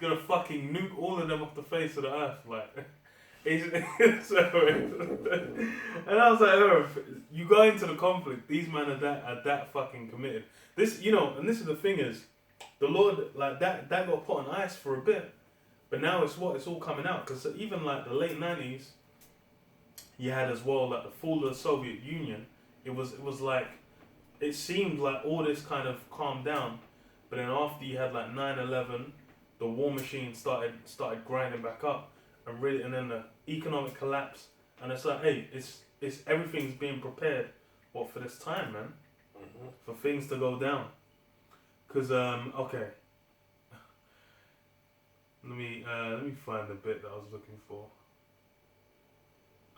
gonna fucking nuke all of them off the face of the earth, like. And I was like, oh, you go into the conflict, these men are that fucking committed. This, and this is the thing is, the Lord, like that got put on ice for a bit, but now it's all coming out, because even like the late 90s, you had as well like the fall of the Soviet Union. It was like, it seemed like all this kind of calmed down, but then after you had like 9/11, the war machine started grinding back up. And then the economic collapse, and it's like, hey, it's everything's being prepared, for this time, man, for things to go down. Cause okay, let me find the bit that I was looking for.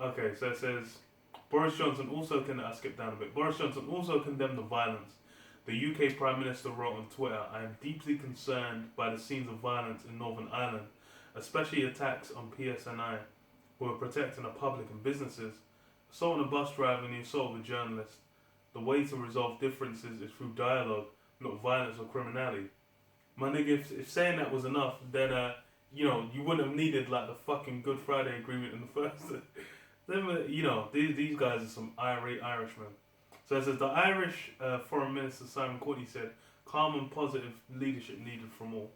Okay, so it says Boris Johnson also I skipped down a bit. Boris Johnson also condemned the violence. The UK Prime Minister wrote on Twitter, "I am deeply concerned by the scenes of violence in Northern Ireland, especially attacks on PSNI, who are protecting the public and businesses. Assault on a bus driver and the assault of a journalist. The way to resolve differences is through dialogue, not violence or criminality." My nigga, if saying that was enough, then you wouldn't have needed like the fucking Good Friday Agreement in the first. These guys are some irate Irishmen. So it says the Irish Foreign Minister Simon Courtenay said, "Calm and positive leadership needed from all."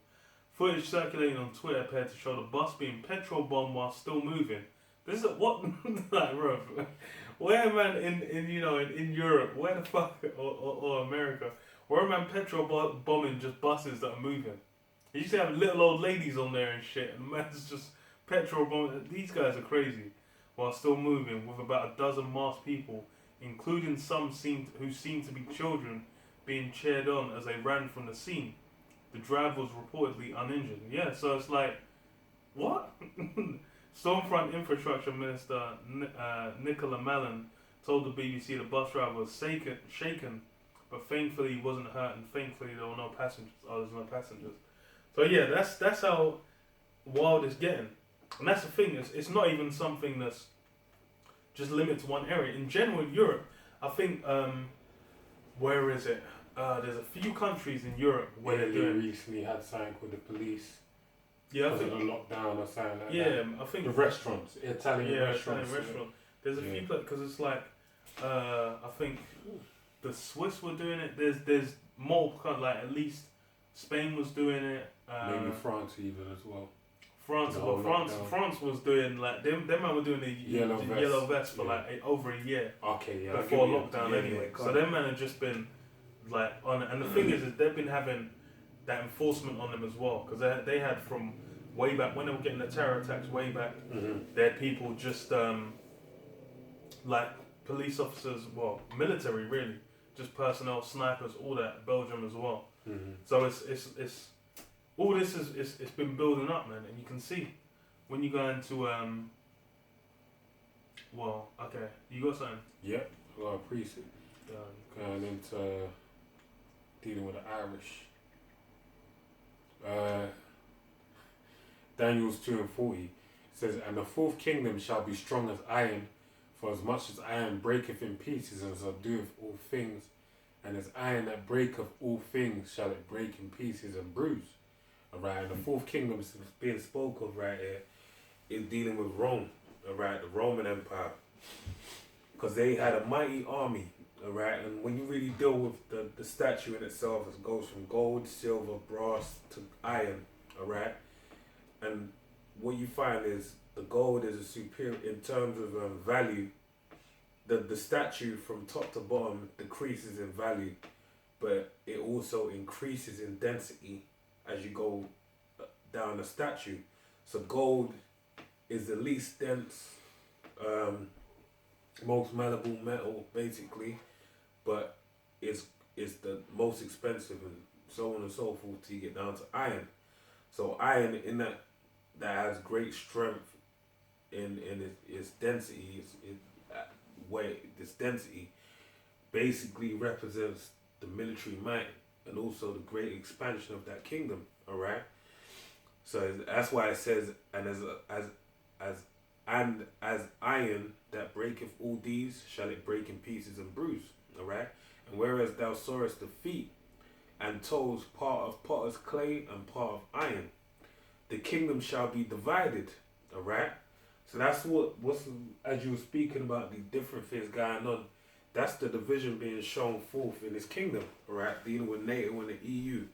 Footage circulating on Twitter appeared to show the bus being petrol bombed while still moving. This is what, like, bro, where, man, in Europe, where the fuck, or America, where, man, petrol bombing just buses that are moving? You used to have little old ladies on there and shit, and man's just petrol bombing. These guys are crazy, while still moving, with about a dozen masked people, including some who seemed to be children, being cheered on as they ran from the scene. The driver was reportedly uninjured. Yeah, so it's like, what? Stormfront Infrastructure Minister Nicola Mallon told the BBC the bus driver was shaken, but thankfully he wasn't hurt, and thankfully there were no passengers. There's no passengers. So yeah, that's how wild it's getting. And that's the thing, it's not even something that's just limited to one area. In general, in Europe, I think, where is it? There's a few countries in Europe where they're doing. Recently had something with the police. Yeah, because of the lockdown or something like that. Yeah, I think the restaurants, Italian restaurants. Italian restaurant. There's a few because it's like, I think the Swiss were doing it. There's more like at Spain was doing it. Maybe France even as well. France was doing like them man were doing the yellow vest for like over a year. Okay, yeah. Before lockdown anyway. So them man have just been like on it, and the thing is they've been having that enforcement on them as well, because they had from way back when they were getting the terror attacks way back. They had people just like police officers, military really, just personnel, snipers, all that. Belgium as well. So it's all this it's been building up, man, and you can see when you go into you got something? Yep, I got a precinct. Going into dealing with the Irish. Daniel's 2:40 says, "And the fourth kingdom shall be strong as iron, for as much as iron breaketh in pieces and subdueth all things, and as iron that breaketh all things shall it break in pieces and bruise." Alright, and the fourth kingdom is being spoke of right here is dealing with Rome, alright, the Roman Empire, because they had a mighty army. Alright, and when you really deal with the statue in itself, it goes from gold, silver, brass to iron. Alright, and what you find is the gold is a superior in terms of value. The statue from top to bottom decreases in value, but it also increases in density as you go down the statue. So gold is the least dense, most malleable metal basically, but it's the most expensive, and so on and so forth till you get down to iron. So iron in that has great strength in its density. This density basically represents the military might and also the great expansion of that kingdom. All right. So that's why it says, and as iron that breaketh all these shall it break in pieces and bruise. All right. And whereas thou sawest the feet and toes part of potter's clay and part of iron, the kingdom shall be divided. All right. So that's what's as you were speaking about the different things going on. That's the division being shown forth in his kingdom. All right, dealing with NATO and the EU.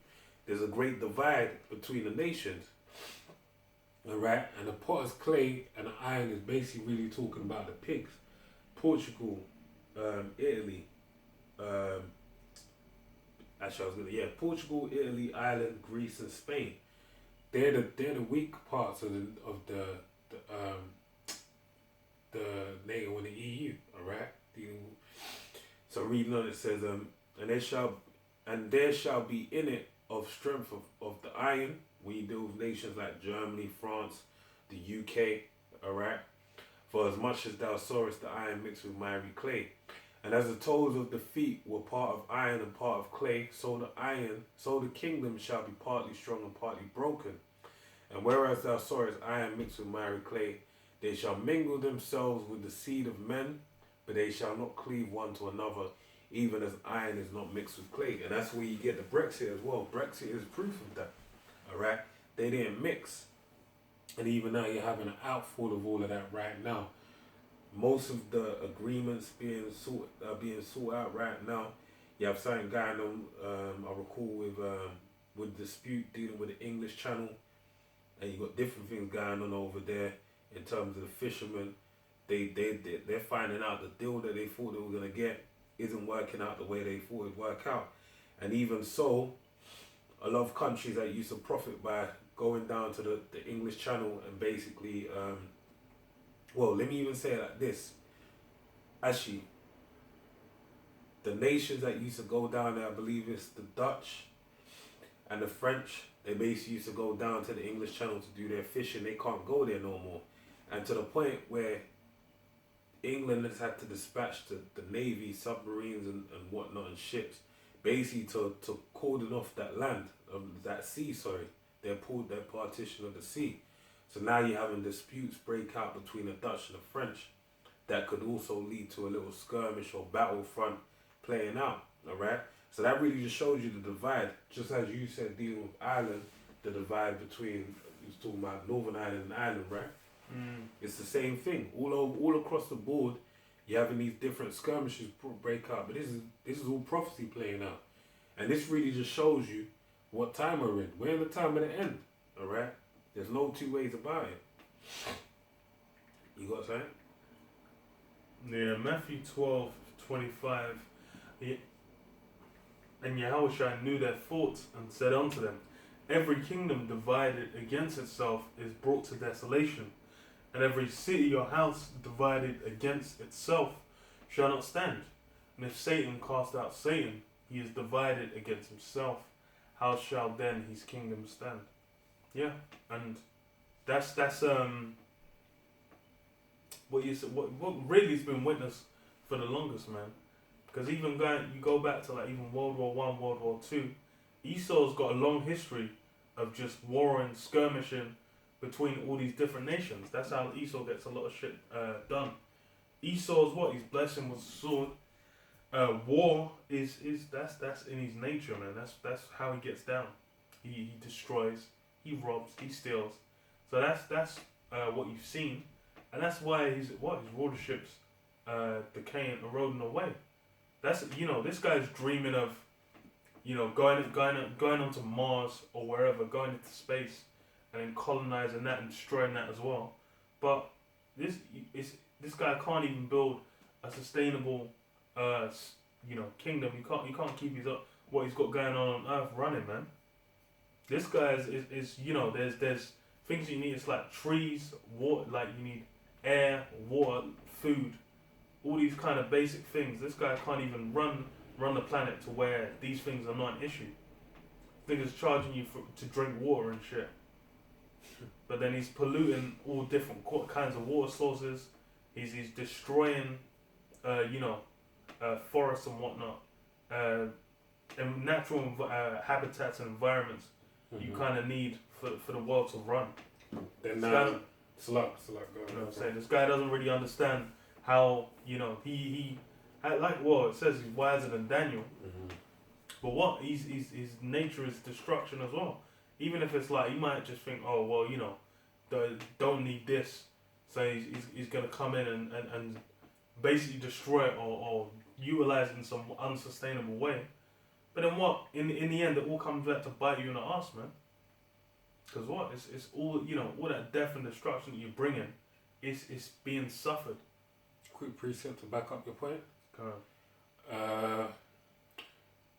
There's a great divide between the nations. All right, and the potter's clay and the iron is basically really talking about the pigs. Portugal, Italy. Portugal, Italy, Ireland, Greece, and Spain. They're the weak parts of the NATO and the EU. All right. So reading on it says, and there shall be in it of strength of the iron. We deal with nations like Germany, France, the UK. All right. For as much as thou sawest the iron mixed with miry clay, and as the toes of the feet were part of iron and part of clay, so the kingdom shall be partly strong and partly broken. And whereas thou sawest iron mixed with miry clay, they shall mingle themselves with the seed of men, but they shall not cleave one to another, even as iron is not mixed with clay. And that's where you get the Brexit as well. Brexit is proof of that. All right, they didn't mix, and even now you're having an outfall of all of that right now. Most of the agreements being sought out right now. You have something going on. I recall with dispute dealing with the English Channel, and you got different things going on over there in terms of the fishermen. They're finding out the deal that they thought they were gonna get isn't working out the way they thought it'd work out, and even so, a lot of countries that used to profit by going down to the English Channel and basically, let me even say it like this. Actually, the nations that used to go down there, I believe it's the Dutch and the French, they basically used to go down to the English Channel to do their fishing. They can't go there no more. And to the point where England has had to dispatch the Navy, submarines and whatnot and ships, basically to cordon off that land, that sea, sorry. Their partition of the sea. So now you're having disputes break out between the Dutch and the French that could also lead to a little skirmish or battlefront playing out, all right? So that really just shows you the divide, just as you said dealing with Ireland, the divide between, you was talking about Northern Ireland and Ireland, right? It's the same thing. All across the board, you're having these different skirmishes break out, but this is all prophecy playing out. And this really just shows you what time we're in. We're in the time of the end, all right? There's no two ways about it. You got something? Yeah, Matthew 12:25. And Yahushua knew their thoughts and said unto them, every kingdom divided against itself is brought to desolation, and every city or house divided against itself shall not stand. And if Satan cast out Satan, he is divided against himself. How shall then his kingdom stand? Yeah, and that's what really has been witnessed for the longest, man. Because even you go back to like even World War One, World War Two, Esau's got a long history of just warring, skirmishing between all these different nations. That's how Esau gets a lot of shit done. Esau's his blessing was sword. War is that's in his nature, man. That's how he gets down. He destroys, he robs, he steals. So that's what you've seen, and that's why his rulership's decaying, eroding away. That's this guy's dreaming of going onto Mars or wherever, going into space, and then colonizing that and destroying that as well. But this guy can't even build a sustainable kingdom. You can't keep what he's got going on Earth running, man. This guy is there's things you need. It's like trees, water, like you need air, water, food, all these kind of basic things. This guy can't even run the planet to where these things are not an issue. Niggas charging you to drink water and shit. But then he's polluting all different kinds of water sources. He's destroying, forests and whatnot, and natural habitats and environments you kind of need for the world to run. Then it's like go on. You know what I'm saying? This guy doesn't really understand how he it says he's wiser than Daniel. But his nature is destruction as well. even if it's like, you might just think, oh, well, you know, don't need this. So he's going to come in and basically destroy it or utilize it in some unsustainable way. But then what? In the end, it all comes back to bite you in the ass, man. Because what? It's all, you know, all that death and destruction that you're bringing, it's being suffered. Quick precept to back up your point. God.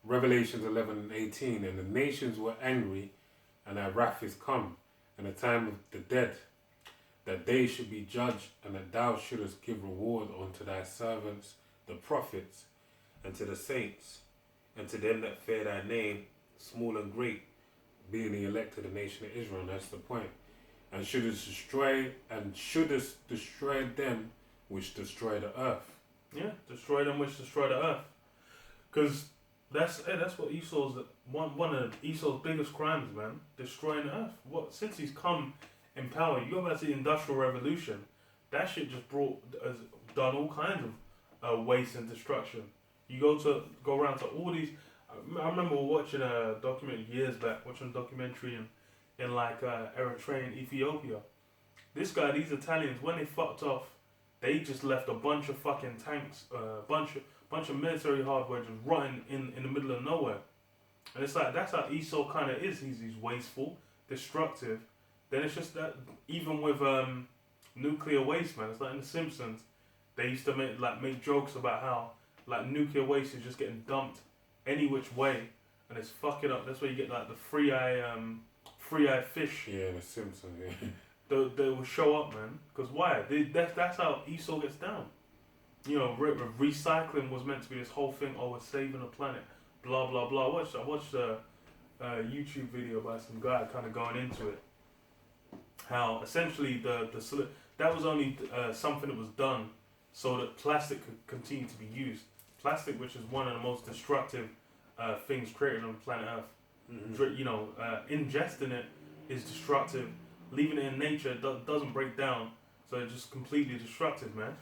Revelations 11:18, and the nations were angry, and their wrath is come, and the time of the dead, that they should be judged, and that thou shouldest give reward unto thy servants, the prophets, and to the saints, and to them that fear thy name, small and great, being the elect of the nation of Israel. And that's the point. And shouldest destroy them which destroy the earth. Yeah, destroy them which destroy the earth. Because that's what Esau's one of Esau's biggest crimes, man. Destroying the earth. What, since he's come in power, you go back to the Industrial Revolution, that shit just has done all kinds of waste and destruction. You go around to all these. I remember watching a documentary years back, watching a documentary in like Eritrea and Ethiopia. These Italians, when they fucked off, they just left a bunch of fucking tanks, bunch of military hardware just rotting in the middle of nowhere. And it's like, that's how Esau kind of is. He's wasteful, destructive. Then it's just that, even with nuclear waste, man, it's like in The Simpsons, they used to make jokes about how like nuclear waste is just getting dumped any which way, and it's fucking up. That's where you get like the free eye fish. Yeah, The Simpsons. Yeah. They will show up, man. Because why? That's how Esau gets down. You know, recycling was meant to be this whole thing. Oh, we're saving the planet. Blah blah blah. I watched a YouTube video by some guy kind of going into it. How essentially that was only something that was done so that plastic could continue to be used. Plastic, which is one of the most destructive things created on planet Earth. Mm-hmm. You know, ingesting it is destructive. Leaving it in nature doesn't break down, so it's just completely destructive, man.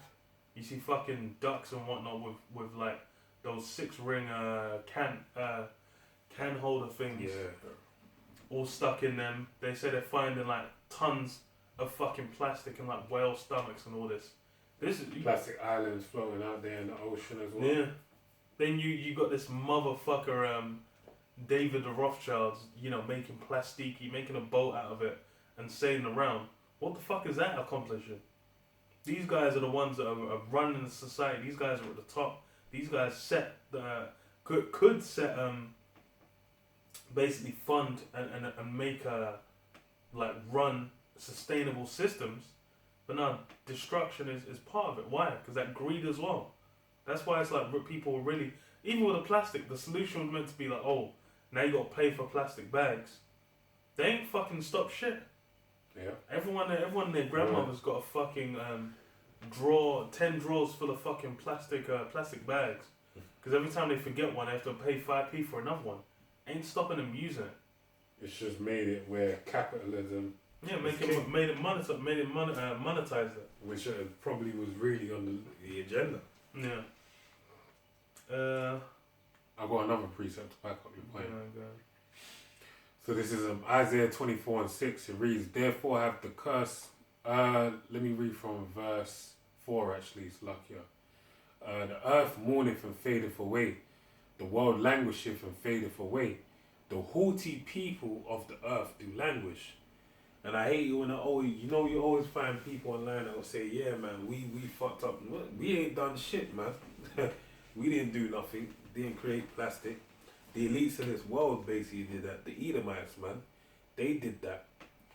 You see fucking ducks and whatnot with like those 6-ring can holder things, yeah, all stuck in them. They say they're finding like tons of fucking plastic in like whale stomachs and all this. This is plastic islands floating out there in the ocean as well. Yeah. Then you got this motherfucker, David the Rothschilds, you know, making plastique, making a boat out of it and sailing around. What the fuck is that accomplishing? These guys are the ones that are running the society. These guys are at the top. These guys could set basically fund and make like run sustainable systems. But now destruction is part of it. Why? Because that greed as well. That's why it's like people really, even with the plastic, the solution was meant to be like, oh, now you got to pay for plastic bags. They ain't fucking stop shit. Yeah. Everyone and their grandmother's got a fucking 10 drawers full of fucking plastic bags. Because every time they forget one, they have to pay 5p for another one. Ain't stopping them using it. It's just made it where capitalism. Yeah, made it monetize it. Which probably was really on the agenda. Yeah. I've got another precept to back up your point. Yeah. So this is Isaiah 24:6. It reads, therefore have the curse. Let me read from verse 4 actually, it's luckier. The earth mourneth and fadeth away. The world languisheth and fadeth away. The haughty people of the earth do languish. And I hate you when you always find people online that will say, yeah man, we fucked up. We ain't done shit, man. We didn't do nothing. Didn't create plastic. The elites of this world basically did that. The Edomites, man, they did that.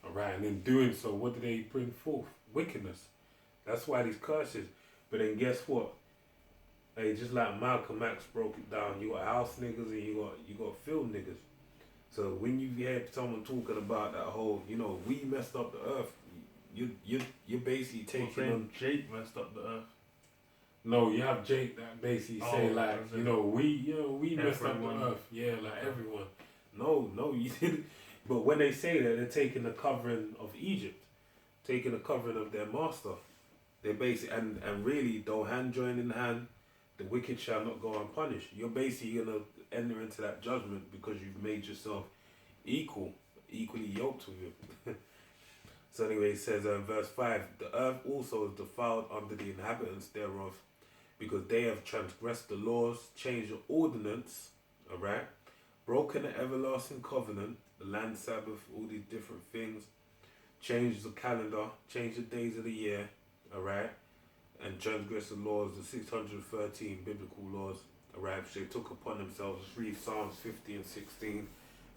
Alright, and in doing so, what did they bring forth? Wickedness. That's why these curses. But then guess what? Hey, just like Malcolm X broke it down, you got house niggas and you got field niggas. So when you hear someone talking about that whole, we messed up the earth, you're basically taking on Jake messed up the earth. No, you have Jake that basically say like, we messed up the earth. Yeah, like everyone. No, you didn't. But when they say that, they're taking the covering of Egypt, taking the covering of their master. They basically and really, though hand join in hand, the wicked shall not go unpunished. You're basically gonna enter into that judgment because you've made yourself equal equally yoked with him. So anyway, it says verse 5, the earth also is defiled under the inhabitants thereof, because they have transgressed the laws, changed the ordinance, alright, broken the everlasting covenant, the land Sabbath, all these different things, changed the calendar, changed the days of the year, alright, and transgressed the laws, the 613 biblical laws, alright, which they took upon themselves. Read Psalms 50 and 16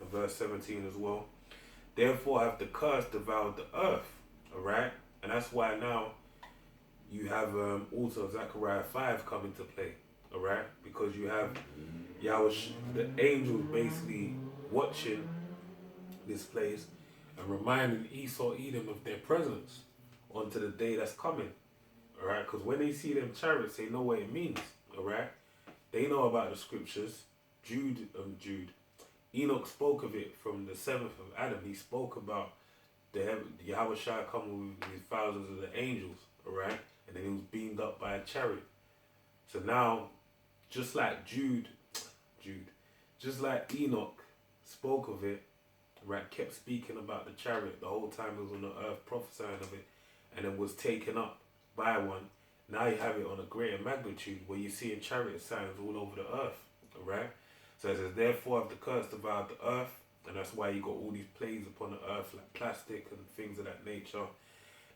and verse 17 as well. Therefore have the curse devoured the earth, alright, and that's why now you have also Zechariah 5 come into play, alright, because you have Yahweh, the angels basically watching this place and reminding Esau, Edom of their presence onto the day that's coming, alright, because when they see them chariots, they know what it means, alright, they know about the scriptures. Enoch spoke of it from the seventh of Adam. He spoke about the Yahweh Shai coming with thousands of the angels, alright, and then he was beamed up by a chariot. So now, just like just like Enoch spoke of it, right, kept speaking about the chariot the whole time he was on the earth, prophesying of it, and it was taken up by one. Now you have it on a greater magnitude where you're seeing chariot signs all over the earth, alright? So it says, therefore have the curse devoured the earth, and that's why you got all these plagues upon the earth like plastic and things of that nature.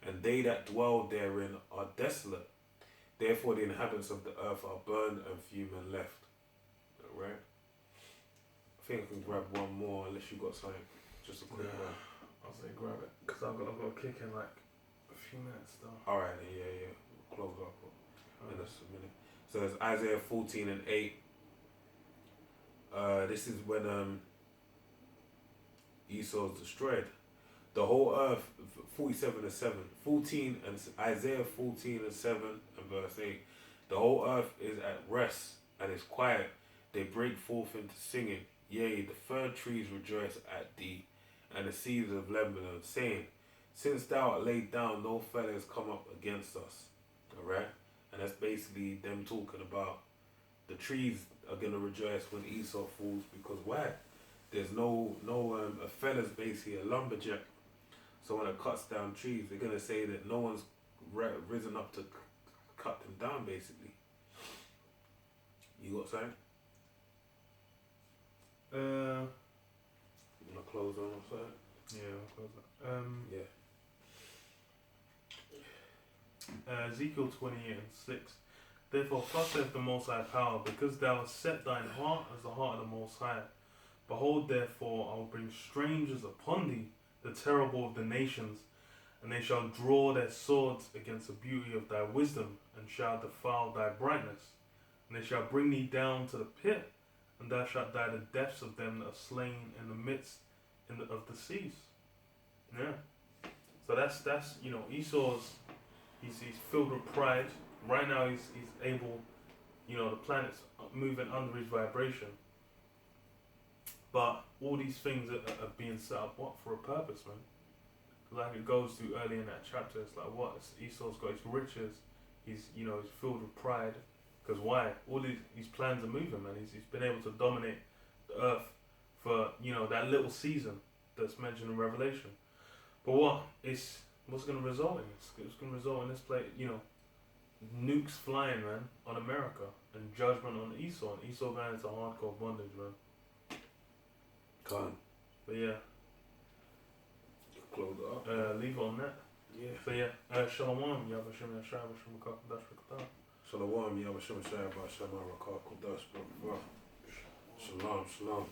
And they that dwell therein are desolate. Therefore the inhabitants of the earth are burned and few men left. Alright? I think I can grab one more unless you got something. Just a quick one. I'll say grab it, because I've got to kick in like a few minutes though. Alright, yeah. Close up in just a minute. So it's Isaiah 14 and 8. This is when Esau's destroyed. The whole earth, 47 and 7. 14 and Isaiah 14 and 7 and verse 8. The whole earth is at rest and is quiet. They break forth into singing. Yea, the fir trees rejoice at thee, and the cedars of Lebanon, saying, since thou art laid down, no fellow has come up against us. Alright? And that's basically them talking about the trees are going to rejoice when Esau falls, because why? There's a fella's basically a lumberjack. So when it cuts down trees, they're going to say that no one's risen up to cut them down, basically. You got something? You want to close on or something? Yeah, I'll close that. Yeah. Ezekiel 28 and 6. Therefore, thus saith the Most High Power, because thou hast set thine heart as the heart of the Most High. Behold, therefore, I will bring strangers upon thee, the terrible of the nations, and they shall draw their swords against the beauty of thy wisdom, and shall defile thy brightness. And they shall bring thee down to the pit, and thou shalt die the deaths of them that are slain in the midst of the seas. Yeah. So that's Esau's. He's filled with pride. Right now he's able, the planet's moving under his vibration. But all these things are being set up, what, for a purpose, man? Like it goes through early in that chapter, it's like, what? Esau's got his riches, he's filled with pride. Because why? All these plans are moving, man. He's been able to dominate the earth for, that little season that's mentioned in Revelation. But what's going to result in this? It's going to result in this place, nukes flying, man, on America, and judgment on Esau, and Esau going into hardcore bondage, man. Can't. But yeah. Close it up. Leave it on that. Yeah. So yeah, Shalom, Yabashim Yashai, Bashim Kadash Rakata. Shalom, Yahweh Shem Shai, Basham Rakah Kudash, Shalom.